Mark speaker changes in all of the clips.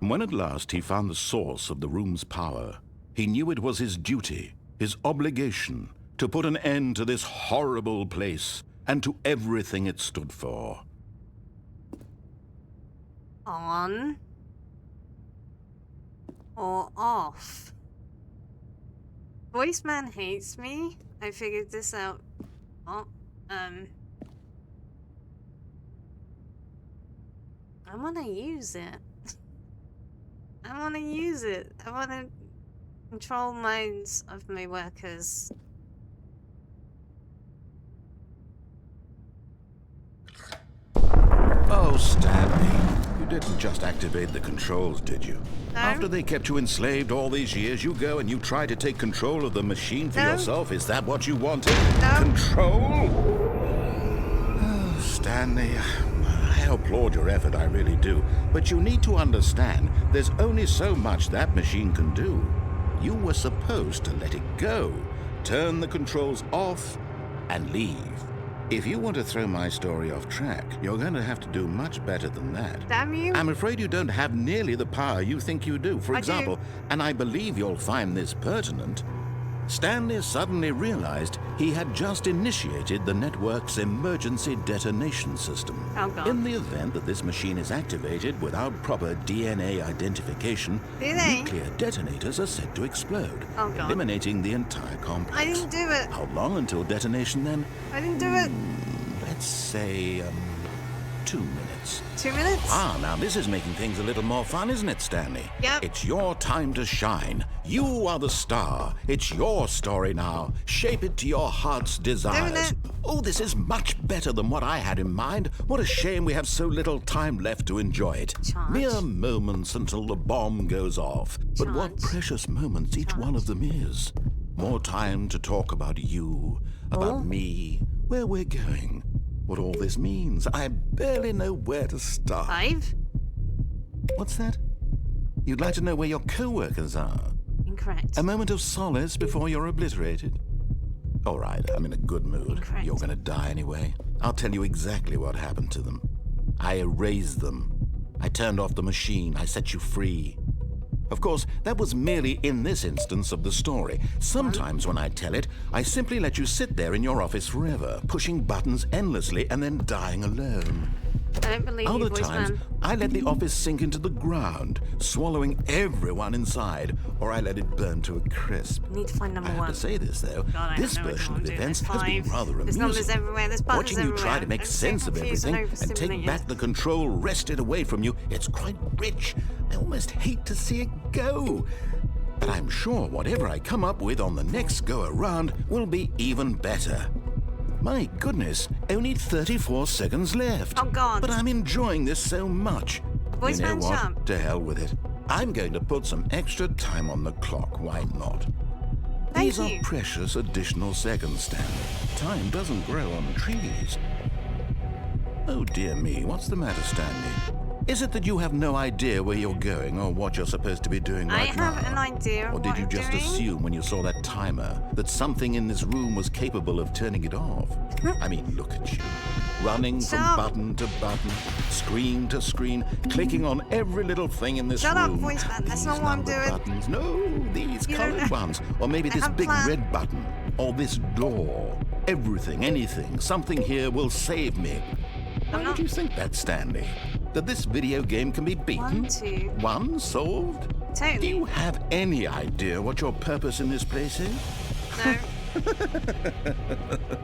Speaker 1: When at last he found the source of the room's power, he knew it was his duty, his obligation, to put an end to this horrible place and to everything it stood for.
Speaker 2: On or off? Voiceman hates me. I figured this out. Oh, I want to use it. I want to use it. I want to control minds of my workers.
Speaker 1: Oh, Stanley, you didn't just activate the controls, did you?
Speaker 2: No.
Speaker 1: After they kept you enslaved all these years, you go and you try to take control of the machine for yourself? Is that what you wanted?
Speaker 2: No.
Speaker 1: Control? Oh, Stanley, I applaud your effort, I really do. But you need to understand, there's only so much that machine can do. You were supposed to let it go, turn the controls off, and leave. If you want to throw my story off track, you're going to have to do much better than that.
Speaker 2: Damn you.
Speaker 1: I'm afraid you don't have nearly the power you think you do. For example, and I believe you'll find this pertinent, Stanley suddenly realized he had just initiated the network's emergency detonation system.
Speaker 2: Oh, God.
Speaker 1: In the event that this machine is activated without proper DNA identification, nuclear detonators are said to explode, eliminating the entire complex.
Speaker 2: I didn't do it.
Speaker 1: How long until detonation then?
Speaker 2: I didn't do it.
Speaker 1: Let's say, 2 minutes.
Speaker 2: 2 minutes?
Speaker 1: Ah, now this is making things a little more fun, isn't it, Stanley?
Speaker 2: Yep.
Speaker 1: It's your time to shine. You are the star. It's your story now. Shape it to your heart's desires. Oh, this is much better than what I had in mind. What a shame we have so little time left to enjoy it. Mere moments until the bomb goes off. But what precious moments each one of them is. More time to talk about you, about me, where we're going. What all this means. I barely know where to start.
Speaker 2: 5?
Speaker 1: What's that? You'd like to know where your co-workers are?
Speaker 2: Incorrect.
Speaker 1: A moment of solace before you're obliterated? All right, I'm in a good mood.
Speaker 2: Incorrect.
Speaker 1: You're gonna die anyway. I'll tell you exactly what happened to them. I erased them. I turned off the machine. I set you free. Of course, that was merely in this instance of the story. Sometimes when I tell it, I simply let you sit there in your office forever, pushing buttons endlessly and then dying alone.
Speaker 2: I don't believe you,
Speaker 1: Other times,
Speaker 2: Voiceman.
Speaker 1: I let the office sink into the ground, swallowing everyone inside, or I let it burn to a crisp.
Speaker 2: I need to find number
Speaker 1: I
Speaker 2: 1.
Speaker 1: have to say this, though.
Speaker 2: God,
Speaker 1: this version of events has been rather
Speaker 2: There's
Speaker 1: amusing.
Speaker 2: numbers everywhere, there's buttons
Speaker 1: Watching you try
Speaker 2: everywhere.
Speaker 1: to make
Speaker 2: I'm
Speaker 1: sense
Speaker 2: so
Speaker 1: of
Speaker 2: confused
Speaker 1: everything and take
Speaker 2: overstimulated.
Speaker 1: back the control wrested away from you, it's quite rich. I almost hate to see it go. But I'm sure whatever I come up with on the next go-around will be even better. My goodness, only 34 seconds left.
Speaker 2: Oh, God.
Speaker 1: But I'm enjoying this so much. You know
Speaker 2: Voiceman
Speaker 1: what?
Speaker 2: Champ.
Speaker 1: To hell with it. I'm going to put some extra time on the clock. Why not?
Speaker 2: Thank
Speaker 1: These
Speaker 2: you.
Speaker 1: are precious additional seconds, Stanley. Time doesn't grow on trees. Oh, dear me. What's the matter, Stanley? Is it that you have no idea where you're going or what you're supposed to be doing right now?
Speaker 2: I have an idea of
Speaker 1: Or did
Speaker 2: what
Speaker 1: you
Speaker 2: I'm
Speaker 1: just
Speaker 2: doing.
Speaker 1: assume when you saw that timer that something in this room was capable of turning it off? I mean, look at you. Running from
Speaker 2: Shut up.
Speaker 1: button to button, screen to screen, clicking on every little thing in this
Speaker 2: Shut up,
Speaker 1: room.
Speaker 2: Voiceman. That's
Speaker 1: These
Speaker 2: not what I'm
Speaker 1: numbered
Speaker 2: doing.
Speaker 1: buttons. No, these
Speaker 2: You don't
Speaker 1: colored
Speaker 2: know.
Speaker 1: ones. Or maybe
Speaker 2: I
Speaker 1: this
Speaker 2: have
Speaker 1: big
Speaker 2: plan.
Speaker 1: red button. Or this door. Everything, anything, something here will save me. Why
Speaker 2: not-
Speaker 1: would you think that, Stanley? That this video game can be beaten?
Speaker 2: 1, 2.
Speaker 1: One solved?
Speaker 2: Totally.
Speaker 1: Do you have any idea what your purpose in this place is?
Speaker 2: No.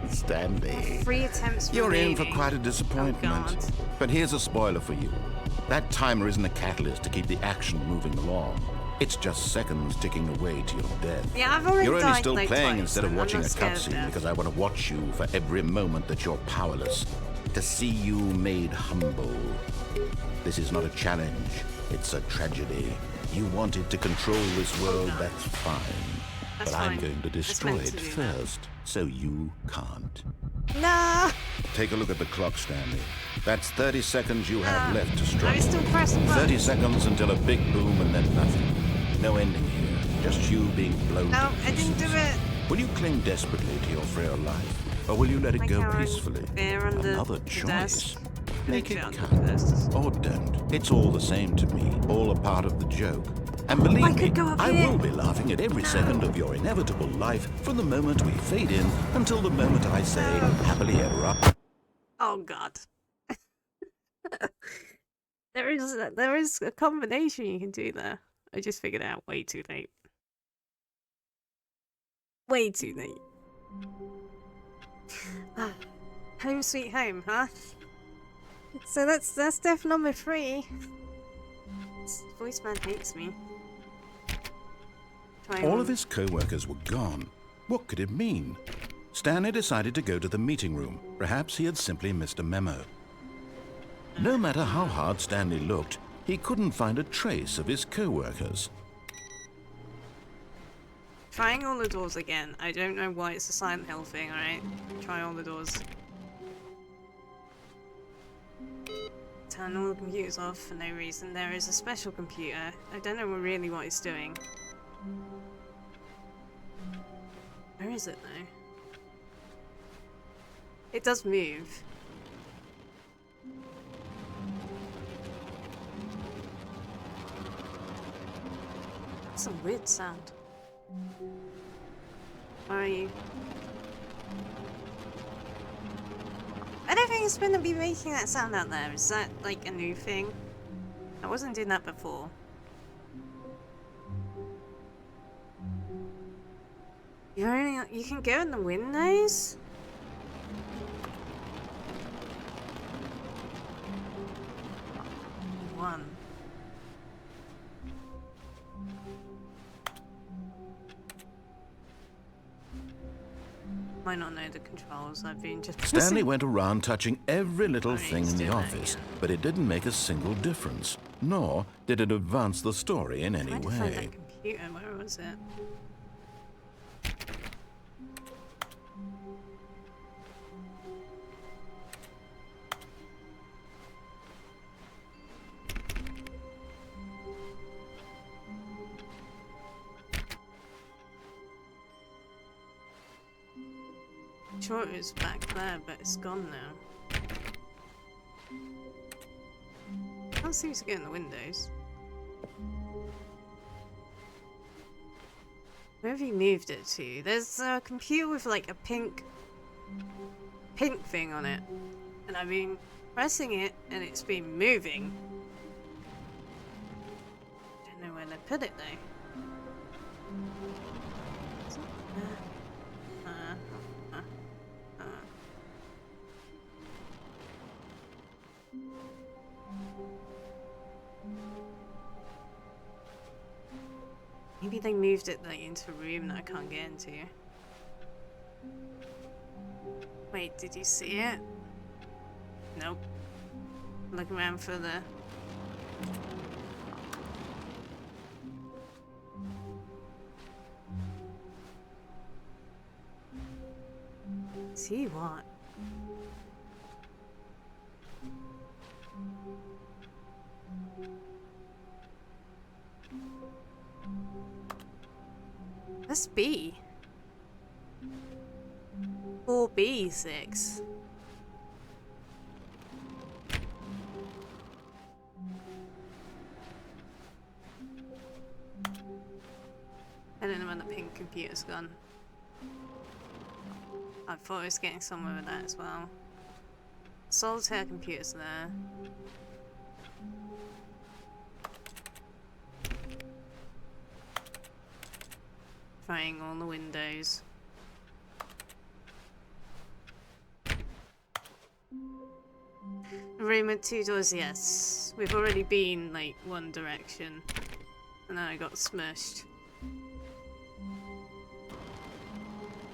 Speaker 1: Stanley.
Speaker 2: 3 attempts
Speaker 1: You're in for
Speaker 2: remaining.
Speaker 1: quite a disappointment.
Speaker 2: Oh, God.
Speaker 1: But here's a spoiler for you. That timer isn't a catalyst to keep the action moving along. It's just seconds ticking away to your death.
Speaker 2: Yeah, I've already
Speaker 1: You're only
Speaker 2: died
Speaker 1: still
Speaker 2: like
Speaker 1: playing
Speaker 2: twice,
Speaker 1: instead of
Speaker 2: and I'm
Speaker 1: watching a
Speaker 2: not scared of
Speaker 1: cutscene
Speaker 2: death.
Speaker 1: because I want to watch you for every moment that you're powerless. To see you made humble. This is not a challenge. It's a tragedy. You wanted to control this world, that's fine.
Speaker 2: That's
Speaker 1: but I'm
Speaker 2: fine.
Speaker 1: going to
Speaker 2: It's
Speaker 1: destroy
Speaker 2: meant
Speaker 1: it
Speaker 2: to do that.
Speaker 1: first, so you can't.
Speaker 2: No.
Speaker 1: Take a look at the clock, Stanley. That's 30 seconds you have left to
Speaker 2: I
Speaker 1: struggle.
Speaker 2: still press the button.
Speaker 1: 30 seconds until a big boom and then nothing. No ending here. Just you being blown
Speaker 2: No,
Speaker 1: to
Speaker 2: I didn't do
Speaker 1: pieces.
Speaker 2: it.
Speaker 1: Will you cling desperately to your frail life? Or will you let it
Speaker 2: My
Speaker 1: go
Speaker 2: Karen,
Speaker 1: peacefully?
Speaker 2: they're under
Speaker 1: Another
Speaker 2: the
Speaker 1: choice.
Speaker 2: desk.
Speaker 1: Make it
Speaker 2: Found
Speaker 1: count.
Speaker 2: first.
Speaker 1: Or don't. It's all the same to me. All a part of the joke. And believe
Speaker 2: I
Speaker 1: me,
Speaker 2: could go up
Speaker 1: I
Speaker 2: here.
Speaker 1: will be laughing at every second of your inevitable life from the moment we fade in until the moment I say happily ever after.
Speaker 2: Oh god. There is a combination you can do there. I just figured it out way too late. Way too late. Home sweet home, huh? So that's death number 3. This voice man hates me.
Speaker 1: All of his co-workers were gone. What could it mean? Stanley decided to go to the meeting room. Perhaps he had simply missed a memo. No matter how hard Stanley looked, he couldn't find a trace of his co-workers.
Speaker 2: Trying all the doors again. I don't know why it's a Silent Hill thing, alright? Try all the doors. Turn all the computers off for no reason. There is a special computer. I don't know really what it's doing. Where is it though? It does move. That's a weird sound. Where are you? I don't think it's going to be making that sound out there. Is that like a new thing? I wasn't doing that before. You can go in the windows? One. Might not know the controls. I've been just
Speaker 1: Stanley went around touching every little thing in the
Speaker 2: doing that
Speaker 1: office,
Speaker 2: again.
Speaker 1: but it didn't make a single difference, nor did it advance the story in any
Speaker 2: Trying to find
Speaker 1: way.
Speaker 2: that computer. Where was it? I'm sure it was back there, but it's gone now. Can't seem to get in the windows. Where have you moved it to? There's a computer with like a pink thing on it, and I've been pressing it, and it's been moving. Don't know where they put it though. Is it there? Maybe they moved it like into a room that I can't get into. Wait, did you see it? Nope. Look around for the... See what? That's B. 4B6. I don't know when the pink computer's gone. I thought I was getting somewhere with that as well. Solitaire computer's there. Trying all the windows. Room with 2 doors, yes. We've already been like one direction. And then I got smushed.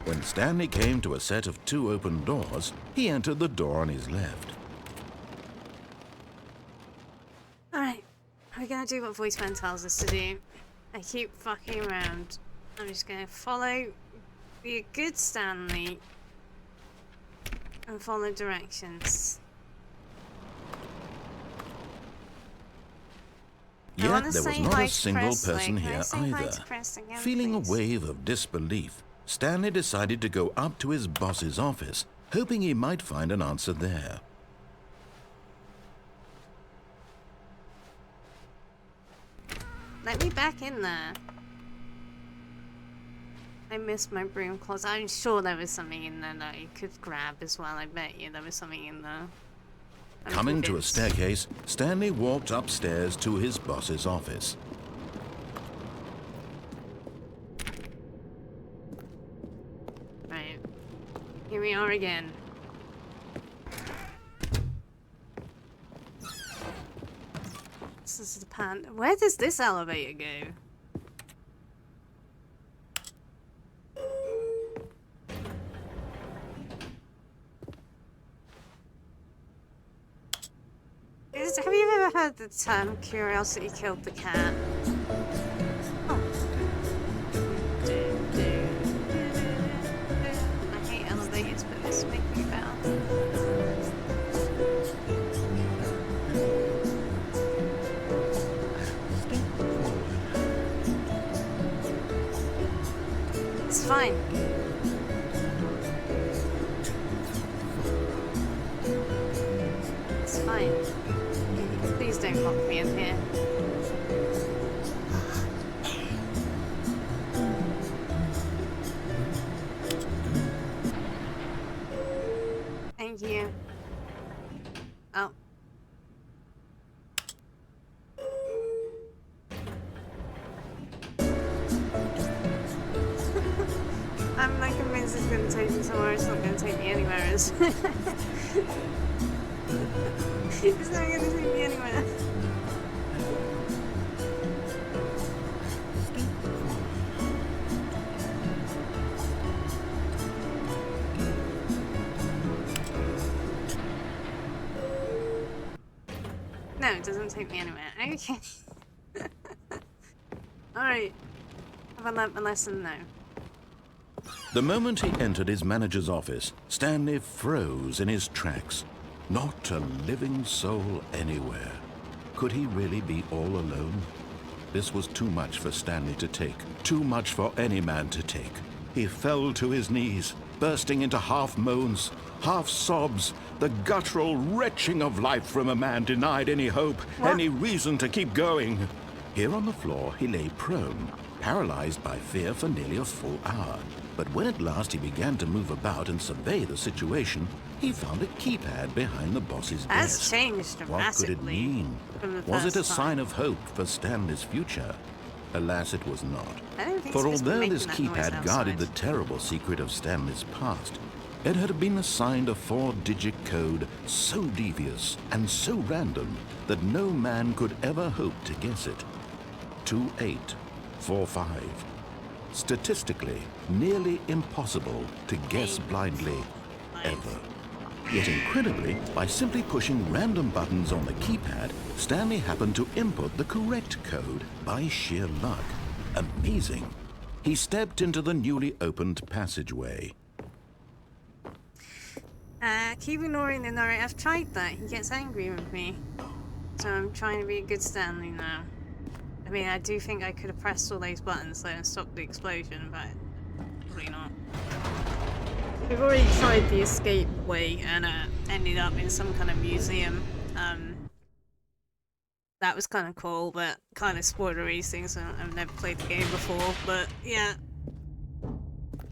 Speaker 1: When Stanley came to a set of 2 open doors, he entered the door on his left.
Speaker 2: Alright, we're gonna do what Voiceman tells us to do. I keep fucking around. I'm just gonna follow, be a good Stanley, and follow directions.
Speaker 1: Yet there was not a single person here either. Feeling a wave of disbelief, Stanley decided to go up to his boss's office, hoping he might find an answer there.
Speaker 2: Let me back in there. I missed my broom closet. I'm sure there was something in there that I could grab as well. I bet you there was something in there.
Speaker 1: Coming to a staircase, Stanley walked upstairs to his boss's office.
Speaker 2: Right. Here we are again. This is the pan. Where does this elevator go? Have you ever heard the term curiosity killed the cat? Oh. I hate elevators, but this makes me better. It's fine. It's fine. Please don't lock me in here. Thank you. Oh. I'm not convinced it's gonna take me somewhere. It's not gonna take me anywhere. It's not gonna take me anywhere. No, it doesn't take me anywhere. Okay. Alright. Have I learnt my lesson now?
Speaker 1: The moment he entered his manager's office, Stanley froze in his tracks. Not a living soul anywhere. Could he really be all alone? This was too much for Stanley to take. Too much for any man to take. He fell to his knees, bursting into half moans, half sobs, the guttural retching of life from a man denied any hope, any reason to keep going. Here on the floor, he lay prone, paralyzed by fear for nearly a full hour. But when at last he began to move about and survey the situation, he found a keypad behind the boss's desk.
Speaker 2: That's changed dramatically.
Speaker 1: What could it mean? Was it a sign of hope for Stanley's future? Alas, it was not.
Speaker 2: I don't think
Speaker 1: For
Speaker 2: it's
Speaker 1: although
Speaker 2: making
Speaker 1: this
Speaker 2: that
Speaker 1: keypad
Speaker 2: noise
Speaker 1: guarded
Speaker 2: outside.
Speaker 1: the terrible secret of Stanley's past, it had been assigned a 4-digit code so devious and so random that no man could ever hope to guess it. 2845. Statistically, nearly impossible to guess blindly, ever. Yet incredibly, by simply pushing random buttons on the keypad, Stanley happened to input the correct code by sheer luck. Amazing. He stepped into the newly opened passageway.
Speaker 2: Keep ignoring the narrator. I've tried that. He gets angry with me. So I'm trying to be a good Stanley now. I mean, I do think I could have pressed all those buttons there and stopped the explosion, but probably not. We've already tried the escape way and ended up in some kind of museum. That was kind of cool, but kind of spoilery things. I've never played the game before, but yeah.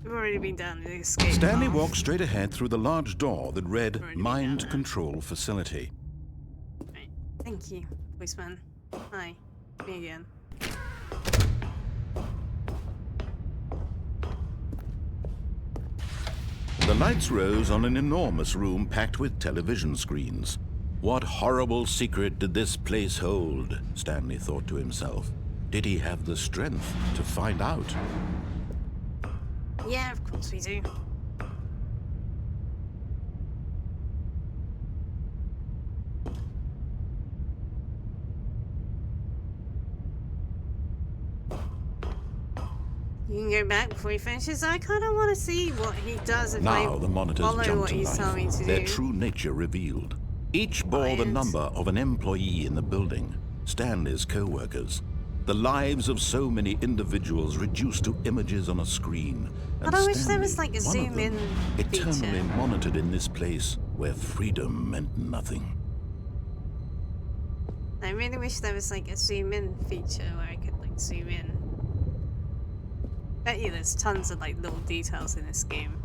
Speaker 2: We've already been down the escape
Speaker 1: Stanley
Speaker 2: path.
Speaker 1: walked straight ahead through the large door that read
Speaker 2: Already been
Speaker 1: Mind
Speaker 2: down there.
Speaker 1: Control Facility.
Speaker 2: Right. Thank you, policeman. Hi. Me again.
Speaker 1: The lights rose on an enormous room packed with television screens. What horrible secret did this place hold? Stanley thought to himself. Did he have the strength to find out?
Speaker 2: Yeah, of course we do. You can go back before he finishes. I kind of want to see what he does if
Speaker 1: Now
Speaker 2: I
Speaker 1: the monitors
Speaker 2: follow
Speaker 1: jumped
Speaker 2: what
Speaker 1: to
Speaker 2: he's telling me
Speaker 1: life,
Speaker 2: to
Speaker 1: their
Speaker 2: do.
Speaker 1: true nature revealed. Each bore the
Speaker 2: Quiet.
Speaker 1: number of an employee in the building, Stanley's co-workers. The lives of so many individuals reduced to images on a screen. And
Speaker 2: But I wish there
Speaker 1: Stanley,
Speaker 2: was, like, a
Speaker 1: one of
Speaker 2: zoom
Speaker 1: them,
Speaker 2: in
Speaker 1: eternally
Speaker 2: feature.
Speaker 1: monitored in this place where freedom meant nothing.
Speaker 2: I really wish there was like a zoom in feature where I could like zoom in. Bet you there's tons of like little details in this game.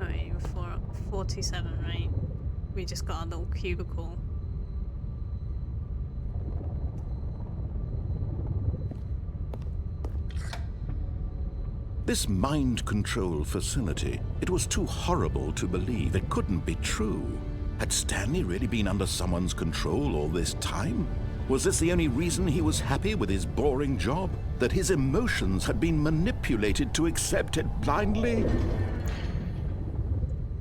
Speaker 2: Oh wait, we're 47, right? We just got a little cubicle.
Speaker 1: This mind control facility, it was too horrible to believe. It couldn't be true. Had Stanley really been under someone's control all this time? Was this the only reason he was happy with his boring job? That his emotions had been manipulated to accept it blindly?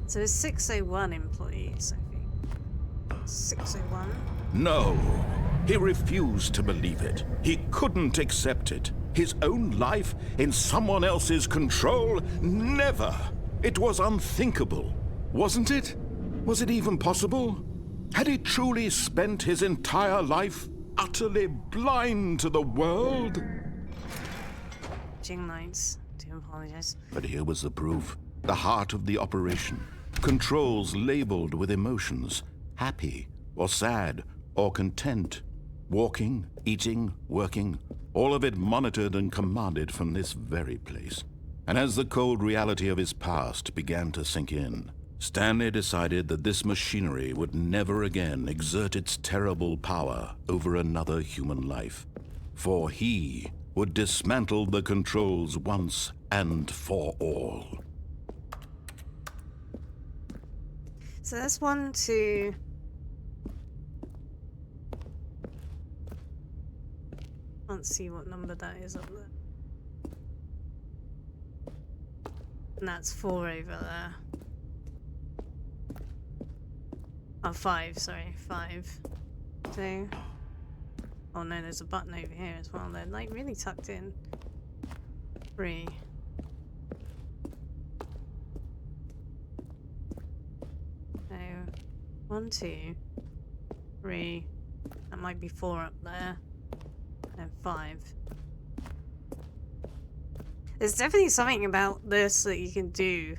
Speaker 2: So there's 601 employees, I think. 601?
Speaker 1: No. He refused to believe it. He couldn't accept it. His own life in someone else's control? Never! It was unthinkable, wasn't it? Was it even possible? Had he truly spent his entire life utterly blind to the world?
Speaker 2: Jing lights. Do apologize.
Speaker 1: But here was the proof. The heart of the operation. Controls labeled with emotions. Happy, or sad, or content. Walking, eating, working. All of it monitored and commanded from this very place. And as the cold reality of his past began to sink in, Stanley decided that this machinery would never again exert its terrible power over another human life. For he would dismantle the controls once and for all.
Speaker 2: So that's 1, 2... Can't see what number that is up there. And that's 4 over there. Oh, 5, sorry, 5. 2. Oh no, there's a button over here as well. They're like really tucked in. 3. So, 1, 2, 3. That might be 4 up there. And 5. There's definitely something about this that you can do.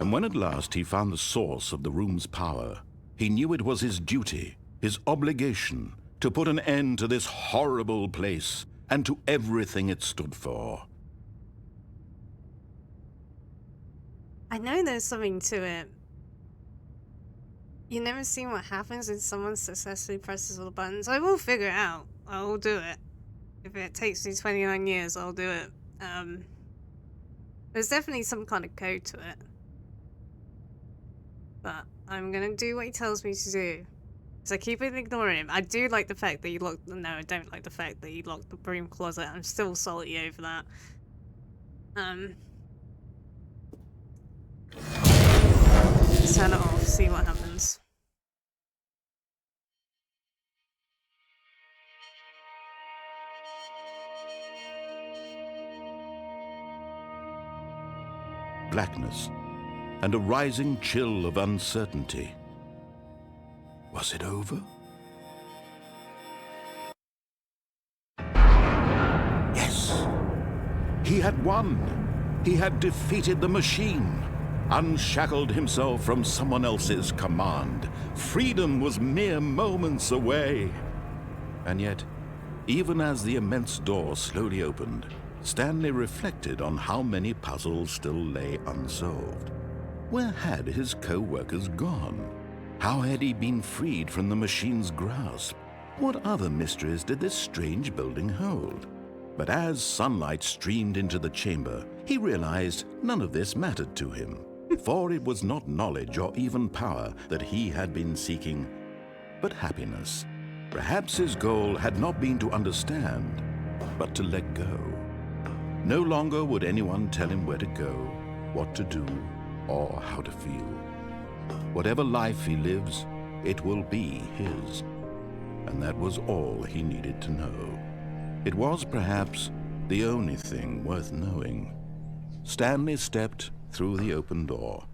Speaker 1: And when at last he found the source of the room's power, he knew it was his duty, his obligation, to put an end to this horrible place and to everything it stood for.
Speaker 2: I know there's something to it. You never see what happens when someone successfully presses all the buttons. I will figure it out. I will do it. If it takes me 29 years, I'll do it. There's definitely some kind of code to it. But I'm gonna do what he tells me to do. So I keep ignoring him. I do like the fact that he locked... No, I don't like the fact that he locked the broom closet. I'm still salty over that. Let's turn it off, see what happens.
Speaker 1: Blackness and a rising chill of uncertainty. Was it over? Yes! He had won! He had defeated the machine! Unshackled himself from someone else's command. Freedom was mere moments away. And yet, even as the immense door slowly opened, Stanley reflected on how many puzzles still lay unsolved. Where had his co-workers gone? How had he been freed from the machine's grasp? What other mysteries did this strange building hold? But as sunlight streamed into the chamber, he realized none of this mattered to him. For it was not knowledge or even power that he had been seeking, but happiness. Perhaps his goal had not been to understand, but to let go. No longer would anyone tell him where to go, what to do, or how to feel. Whatever life he lives, it will be his. And that was all he needed to know. It was perhaps the only thing worth knowing. Stanley stepped through the open door